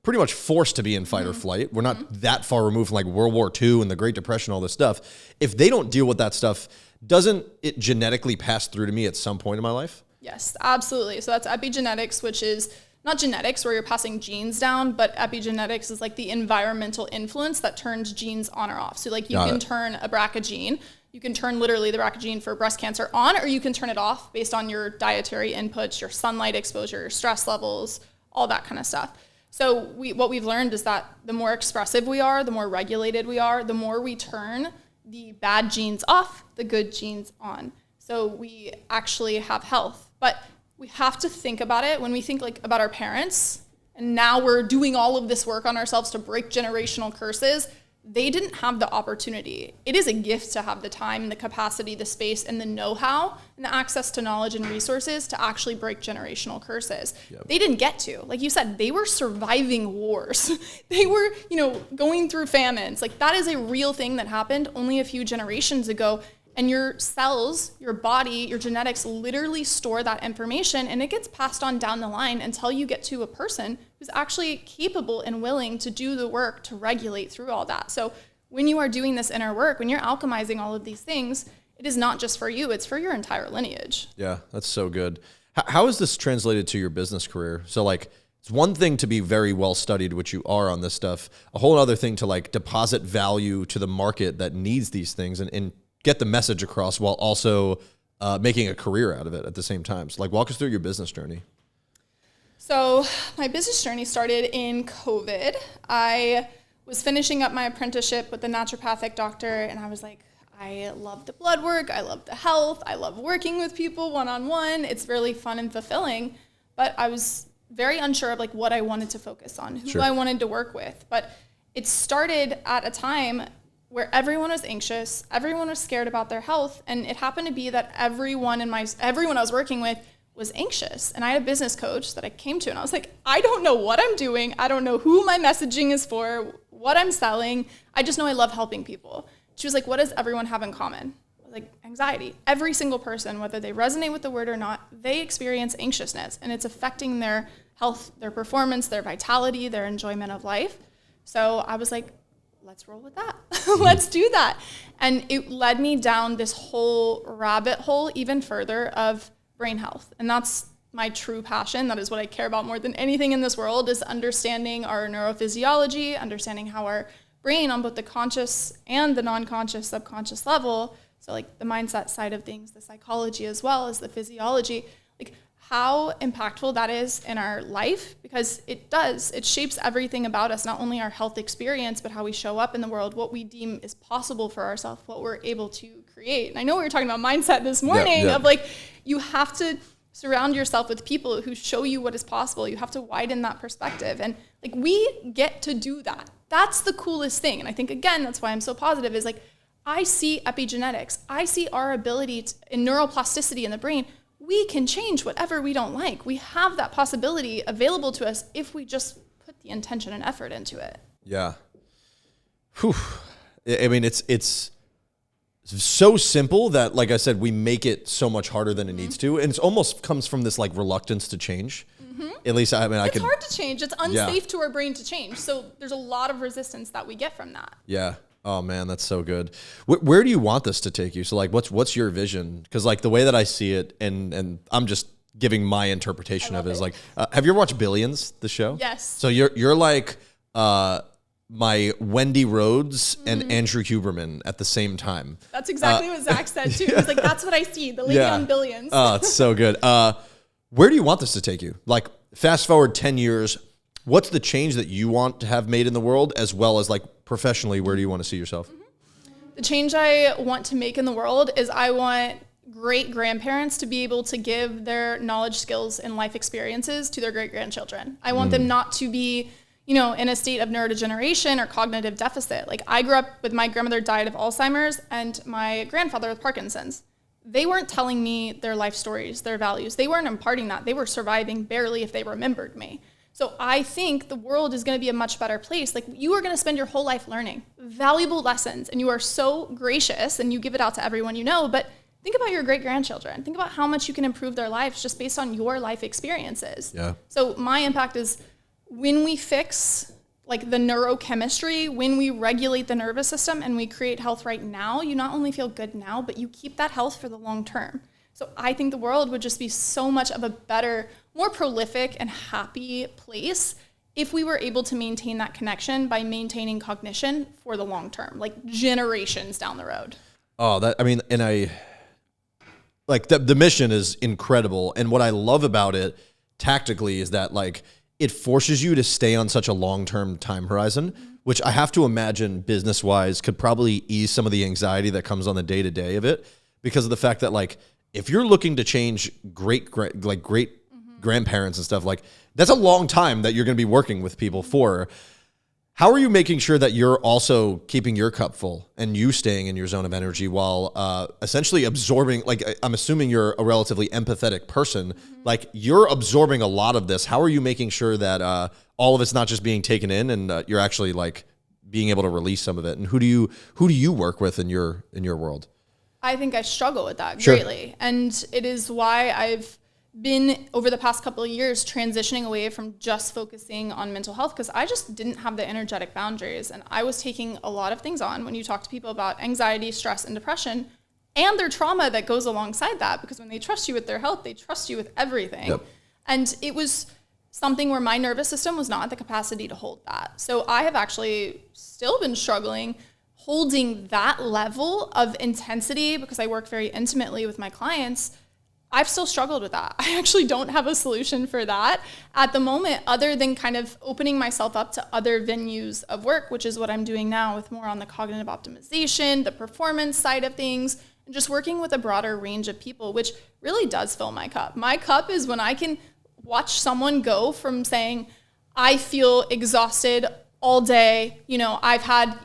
pretty much forced to be in fight or flight. We're not that far removed from like World War II and the Great Depression, all this stuff. If they don't deal with that stuff, doesn't it genetically pass through to me at some point in my life? Yes, absolutely. So that's epigenetics, which is not genetics where you're passing genes down, but epigenetics is like the environmental influence that turns genes on or off. So like you can turn a BRCA gene. You can turn literally the BRCA gene for breast cancer on, or you can turn it off based on your dietary inputs, your sunlight exposure, your stress levels, all that kind of stuff. So what we've learned is that the more expressive we are, the more regulated we are, the more we turn the bad genes off, the good genes on. So we actually have health. But we have to think about it when we think like about our parents, and now we're doing all of this work on ourselves to break generational curses. They didn't have the opportunity. It is a gift to have the time, the capacity, the space, and the know-how, and the access to knowledge and resources to actually break generational curses. Yep. They didn't get to. Like you said, they were surviving wars. They were, going through famines. Like that is a real thing that happened only a few generations ago. And your cells, your body, your genetics literally store that information, and it gets passed on down the line until you get to a person who's actually capable and willing to do the work to regulate through all that. So when you are doing this inner work, when you're alchemizing all of these things, it is not just for you, it's for your entire lineage. Yeah, that's so good. How is this translated to your business career? So like, it's one thing to be very well studied, which you are on this stuff, a whole other thing to like deposit value to the market that needs these things and get the message across while also making a career out of it at the same time. So like, walk us through your business journey. So my business journey started in COVID. I was finishing up my apprenticeship with a naturopathic doctor, and I was like, I love the blood work, I love the health, I love working with people one-on-one. It's really fun and fulfilling, but I was very unsure of like what I wanted to focus on, who I wanted to work with. But it started at a time where everyone was anxious, everyone was scared about their health, and it happened to be that everyone I was working with was anxious. And I had a business coach that I came to, and I was like, I don't know what I'm doing. I don't know who my messaging is for, what I'm selling. I just know I love helping people. She was like, what does everyone have in common? I was like, anxiety. Every single person, whether they resonate with the word or not, they experience anxiousness, and it's affecting their health, their performance, their vitality, their enjoyment of life. So I was like, let's roll with that. Let's do that. And it led me down this whole rabbit hole even further of brain health. And that's my true passion. That is what I care about more than anything in this world, is understanding our neurophysiology, understanding how our brain on both the conscious and the non-conscious, subconscious level, so like the mindset side of things, the psychology as well as the physiology, like how impactful that is in our life, because it shapes everything about us, not only our health experience, but how we show up in the world, what we deem is possible for ourselves, what we're able to create. And I know we were talking about mindset this morning of like, you have to surround yourself with people who show you what is possible. You have to widen that perspective. And like, we get to do that. That's the coolest thing. And I think, again, that's why I'm so positive, is like, I see epigenetics. I see our ability in neuroplasticity in the brain. We can change whatever we don't like. We have that possibility available to us if we just put the intention and effort into it. Yeah. Whew. I mean, it's so simple that, like I said, we make it so much harder than it needs to. And it almost comes from this like reluctance to change. At least, I mean, it's hard to change. It's unsafe to our brain to change. So there's a lot of resistance that we get from that. Yeah. Oh man, that's so good. Where do you want this to take you? So like, what's your vision? Because like the way that I see it, and I'm just giving my interpretation of it, is like, have you ever watched Billions, the show? Yes. So you're like my Wendy Rhodes and Andrew Huberman at the same time. That's exactly what Zach said too. He's like, that's what I see, the lady on Billions. Oh, it's so good. Where do you want this to take you? Like, fast forward 10 years, what's the change that you want to have made in the world, as well as like professionally, where do you want to see yourself? The change I want to make in the world is I want great grandparents to be able to give their knowledge, skills, and life experiences to their great grandchildren. I want them not to be, in a state of neurodegeneration or cognitive deficit. Like, I grew up with my grandmother died of Alzheimer's and my grandfather with Parkinson's. They weren't telling me their life stories, their values. They weren't imparting that. They were surviving barely if they remembered me. So I think the world is going to be a much better place. Like, you are going to spend your whole life learning valuable lessons, and you are so gracious and you give it out to everyone you know. But think about your great-grandchildren. Think about how much you can improve their lives just based on your life experiences. Yeah. So my impact is, when we fix like the neurochemistry, when we regulate the nervous system and we create health right now, you not only feel good now, but you keep that health for the long term. So I think the world would just be so much of a better, more prolific and happy place if we were able to maintain that connection by maintaining cognition for the long term, like generations down the road. Oh, the mission is incredible. And what I love about it tactically is that like, it forces you to stay on such a long-term time horizon, which I have to imagine business-wise could probably ease some of the anxiety that comes on the day-to-day of it, because of the fact that like, if you're looking to change great grandparents and stuff, like that's a long time that you're going to be working with people for. How are you making sure that you're also keeping your cup full and you staying in your zone of energy while essentially absorbing, like I'm assuming you're a relatively empathetic person, like you're absorbing a lot of this. How are you making sure that all of it's not just being taken in and you're actually like being able to release some of it? And who do you work with in your world? I think I struggle with that Sure. greatly. And it is why I've been, over the past couple of years, transitioning away from just focusing on mental health, because I just didn't have the energetic boundaries. And I was taking a lot of things on. When you talk to people about anxiety, stress, and depression, and their trauma that goes alongside that, because when they trust you with their health, they trust you with everything. Yep. And it was something where my nervous system was not at the capacity to hold that. So I have actually still been struggling holding that level of intensity, because I work very intimately with my clients. I've still struggled with that. I actually don't have a solution for that at the moment, other than kind of opening myself up to other venues of work, which is what I'm doing now, with more on the cognitive optimization, the performance side of things, and just working with a broader range of people, which really does fill my cup. My cup is when I can watch someone go from saying, I feel exhausted all day, I've had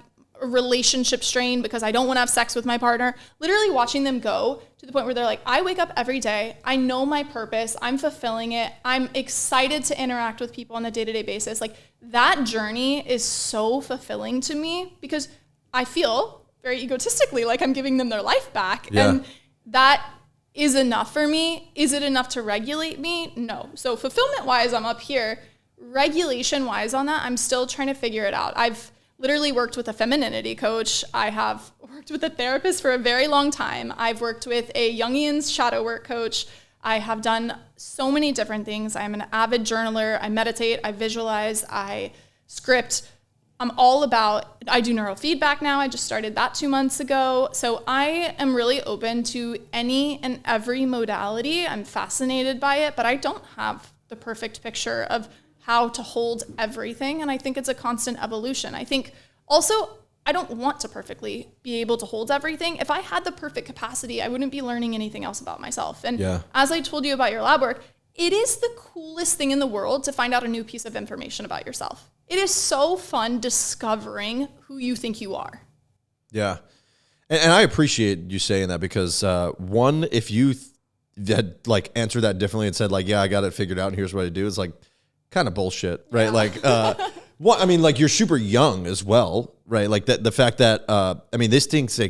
a relationship strain because I don't want to have sex with my partner, literally watching them go to the point where they're like, I wake up every day, I know my purpose, I'm fulfilling it, I'm excited to interact with people on a day-to-day basis. Like, that journey is so fulfilling to me, because I feel very egotistically like I'm giving them their life back. Yeah. And that is enough for me. Is it enough to regulate me? No. So fulfillment-wise, I'm up here. Regulation-wise on that, I'm still trying to figure it out. I've literally worked with a femininity coach. I have worked with a therapist for a very long time. I've worked with a Jungian's shadow work coach. I have done so many different things. I'm an avid journaler. I meditate, I visualize, I script. I do neurofeedback now. I just started that 2 months ago. So I am really open to any and every modality. I'm fascinated by it, but I don't have the perfect picture of how to hold everything. And I think it's a constant evolution. I think also, I don't want to perfectly be able to hold everything. If I had the perfect capacity, I wouldn't be learning anything else about myself. And as I told you about your lab work, it is the coolest thing in the world to find out a new piece of information about yourself. It is so fun discovering who you think you are. Yeah. And I appreciate you saying that, because one, if you had answered that differently and said yeah, I got it figured out and here's what I do, it's kind of bullshit, right? Yeah. You're super young as well, right? The fact that, this thing's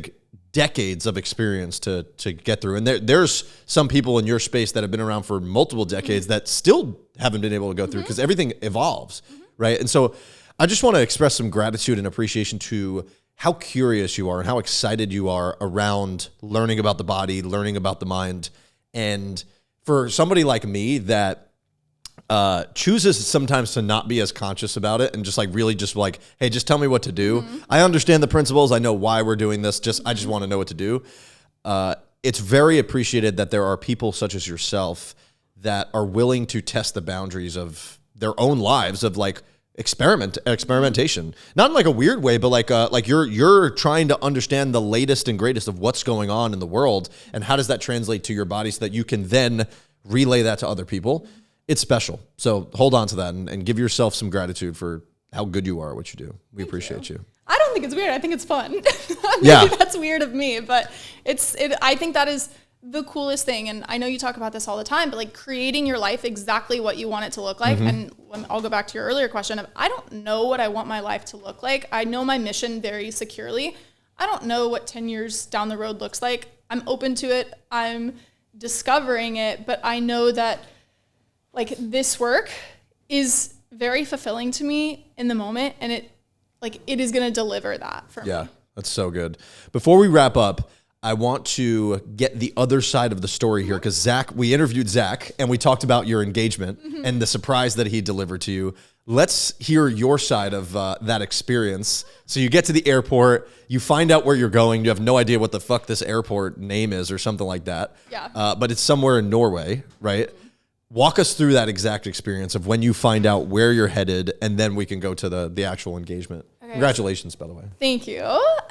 decades of experience to get through. And there's some people in your space that have been around for multiple decades that still haven't been able to go through, because everything evolves, right? And so I just want to express some gratitude and appreciation to how curious you are and how excited you are around learning about the body, learning about the mind. And for somebody like me that chooses sometimes to not be as conscious about it and just really just hey, just tell me what to do. I understand the principles. I know why we're doing this. I just want to know what to do. It's very appreciated that there are people such as yourself that are willing to test the boundaries of their own lives, of experimentation, not in a weird way, but you're trying to understand the latest and greatest of what's going on in the world, and how does that translate to your body so that you can then relay that to other people. It's special. So hold on to that and give yourself some gratitude for how good you are at what you do. We appreciate you. I don't think it's weird. I think it's fun. Maybe that's weird of me, but I think that is the coolest thing. And I know you talk about this all the time, but creating your life exactly what you want it to look like. And I'll go back to your earlier question of, I don't know what I want my life to look like. I know my mission very securely. I don't know what 10 years down the road looks like. I'm open to it. I'm discovering it, but I know that this work is very fulfilling to me in the moment, and it is going to deliver that for me. Yeah, that's so good. Before we wrap up, I want to get the other side of the story here, because we interviewed Zach and we talked about your engagement and the surprise that he delivered to you. Let's hear your side of that experience. So you get to the airport, you find out where you're going, you have no idea what the fuck this airport name is or something like that. Yeah. But it's somewhere in Norway, right? Walk us through that exact experience of when you find out where you're headed, and then we can go to the actual engagement. Okay. Congratulations, by the way. Thank you.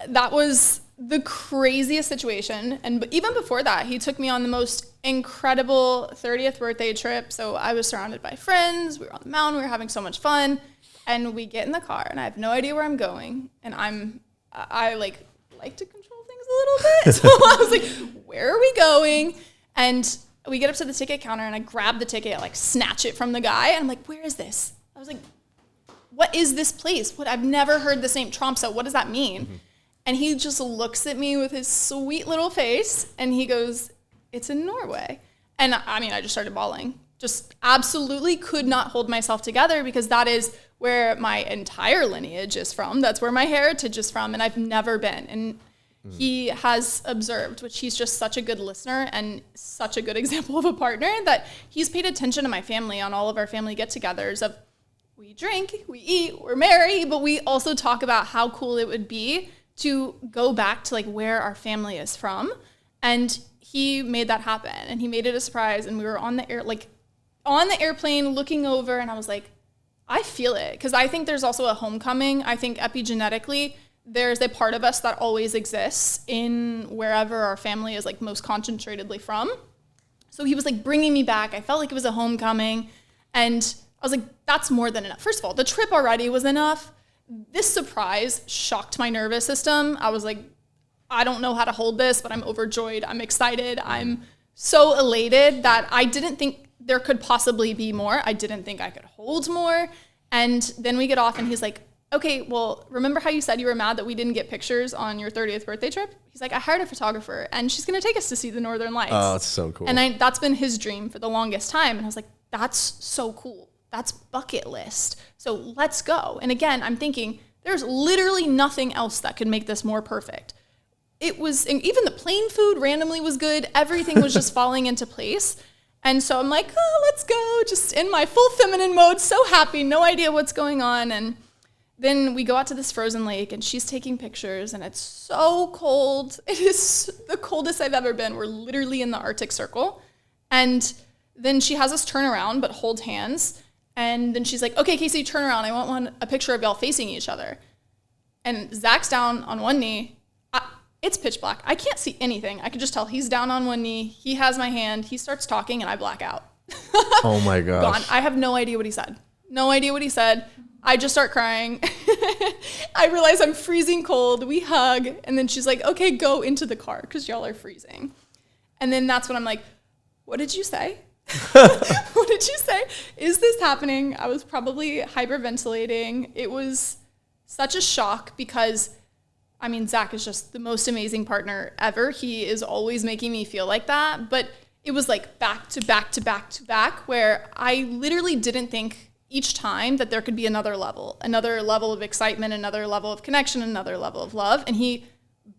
That was the craziest situation. And even before that, he took me on the most incredible 30th birthday trip. So I was surrounded by friends. We were on the mountain. We were having so much fun. And we get in the car, and I have no idea where I'm going. And I like to control things a little bit. So I was like, where are we going? And we get up to the ticket counter, and I grab the ticket, I snatch it from the guy, and I'm like, where is this? I was like, what is this place? I've never heard this name, Tromsø. What does that mean? And he just looks at me with his sweet little face and he goes, it's in Norway. And I mean, I just started bawling. Just absolutely could not hold myself together because that is where my entire lineage is from. That's where my heritage is from. And I've never been. And he has observed, which he's just such a good listener and such a good example of a partner, that he's paid attention to my family on all of our family get-togethers of we drink, we eat, we're merry, but we also talk about how cool it would be to go back to like where our family is from. And he made that happen and he made it a surprise. And we were on the airplane looking over and I was like, I feel it. Cause I think there's also a homecoming. I think epigenetically there's a part of us that always exists in wherever our family is like most concentratedly from. So he was like bringing me back. I felt like it was a homecoming and I was like, that's more than enough. First of all, the trip already was enough. This surprise shocked my nervous system. I was like, I don't know how to hold this, but I'm overjoyed. I'm excited. I'm so elated that I didn't think there could possibly be more. I didn't think I could hold more. And then we get off and he's like, okay, well, remember how you said you were mad that we didn't get pictures on your 30th birthday trip? He's like, I hired a photographer and she's going to take us to see the Northern Lights. Oh, that's so cool. And that's been his dream for the longest time. And I was like, that's so cool. That's bucket list. So let's go. And again, I'm thinking there's literally nothing else that could make this more perfect. It was, even the plane food randomly was good. Everything was just falling into place. And so I'm like, oh, let's go. Just in my full feminine mode, so happy, no idea what's going on. And then we go out to this frozen lake and she's taking pictures and it's so cold. It is the coldest I've ever been. We're literally in the Arctic Circle. And then she has us turn around but hold hands. And then she's like, okay, Kacie, turn around. I want a picture of y'all facing each other. And Zach's down on one knee. It's pitch black. I can't see anything. I can just tell he's down on one knee. He has my hand. He starts talking and I black out. Oh my gosh. Gone. I have no idea what he said. No idea what he said. I just start crying. I realize I'm freezing cold. We hug. And then she's like, okay, go into the car because y'all are freezing. And then that's when I'm like, what did you say? What did you say? Is this happening? I was probably hyperventilating. It was such a shock because, I mean, Zach is just the most amazing partner ever. He is always making me feel like that. But it was like back to back to back to back where I literally didn't think each time that there could be another level of excitement, another level of connection, another level of love. And he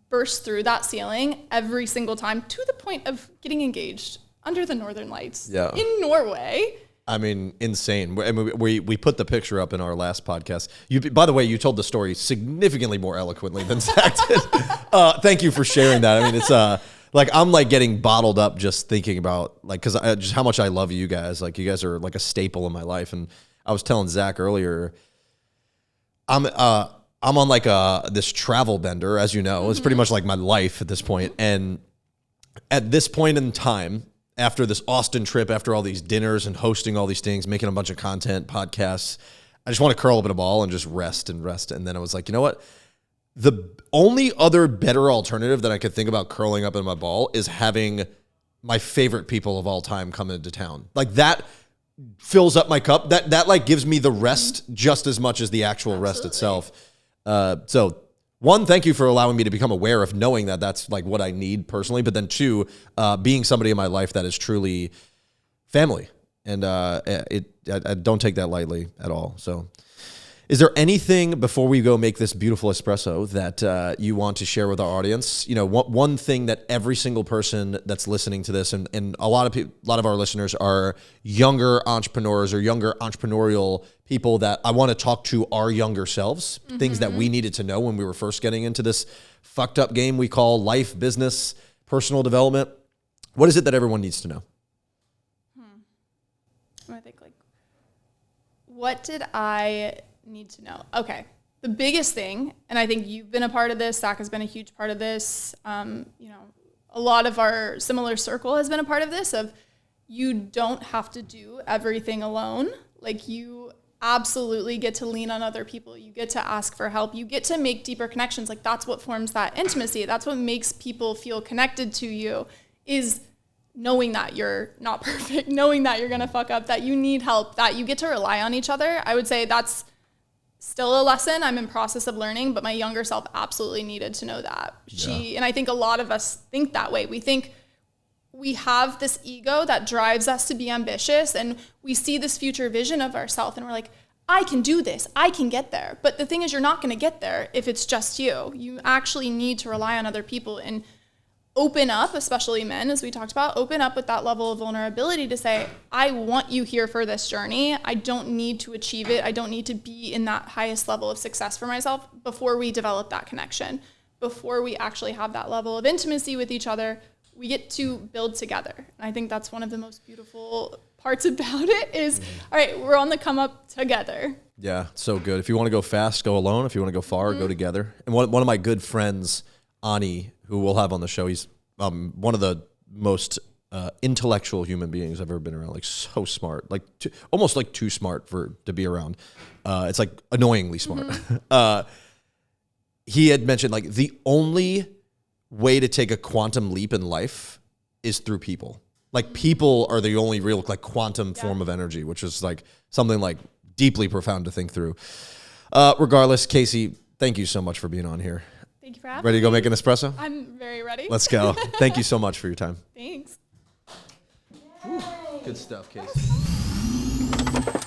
burst through that ceiling every single time to the point of getting engaged under the Northern Lights in Norway. I mean, insane. I mean, we put the picture up in our last podcast. By the way, you told the story significantly more eloquently than Zach did. Thank you for sharing that. I mean, it's like I'm like getting bottled up just thinking about like because just how much I love you guys. Like you guys are like a staple in my life. And I was telling Zach earlier, I'm on like this travel bender, as you know. It's pretty much like my life at this point. And at this point in time, after this Austin trip, after all these dinners and hosting all these things, making a bunch of content, podcasts, I just want to curl up in a ball and just rest. And then I was like, you know what? The only other better alternative that I could think about curling up in my ball is having my favorite people of all time come into town. Like that fills up my cup. That like gives me the rest just as much as the actual rest itself. So one, thank you for allowing me to become aware of knowing that that's like what I need personally. But then two, being somebody in my life that is truly family. And I don't take that lightly at all. So is there anything before we go make this beautiful espresso that you want to share with our audience? You know, one thing that every single person that's listening to this, and a lot of our listeners are younger entrepreneurs or younger entrepreneurial people that I want to talk to our younger selves, things that we needed to know when we were first getting into this fucked up game we call life, business, personal development. What is it that everyone needs to know? I think like, what did I need to know? Okay. The biggest thing, and I think you've been a part of this, Zach has been a huge part of this, you know, a lot of our similar circle has been a part of this, of you don't have to do everything alone. Like you absolutely get to lean on other people. You get to ask for help. You get to make deeper connections. Like that's what forms that intimacy. That's what makes people feel connected to you, is knowing that you're not perfect, knowing that you're going to fuck up, that you need help, that you get to rely on each other. I would say that's still a lesson I'm in process of learning, but my younger self absolutely needed to know that. And I think a lot of us think that way. We think we have this ego that drives us to be ambitious, and we see this future vision of ourselves and we're like, I can do this, I can get there. But the thing is, you're not going to get there if it's just you. You actually need to rely on other people and open up, especially men, as we talked about, open up with that level of vulnerability to say, I want you here for this journey. I don't need to achieve it. I don't need to be in that highest level of success for myself before we develop that connection, before we actually have that level of intimacy with each other. We get to build together. And I think that's one of the most beautiful parts about it is, all right, we're on the come up together. Yeah, so good. If you want to go fast, go alone. If you want to go far, go together. And one of my good friends, Ani, who we'll have on the show, he's one of the most intellectual human beings I've ever been around. Like so smart, like almost like too smart to be around. It's like annoyingly smart. He had mentioned like the only way to take a quantum leap in life is through people. Like people are the only real like quantum form of energy, which is like something like deeply profound to think through. Regardless, Kacie, thank you so much for being on here. Thank you for having me. Ready to go make an espresso? I'm very ready. Let's go. Thank you so much for your time. Thanks. Good stuff, Kacie.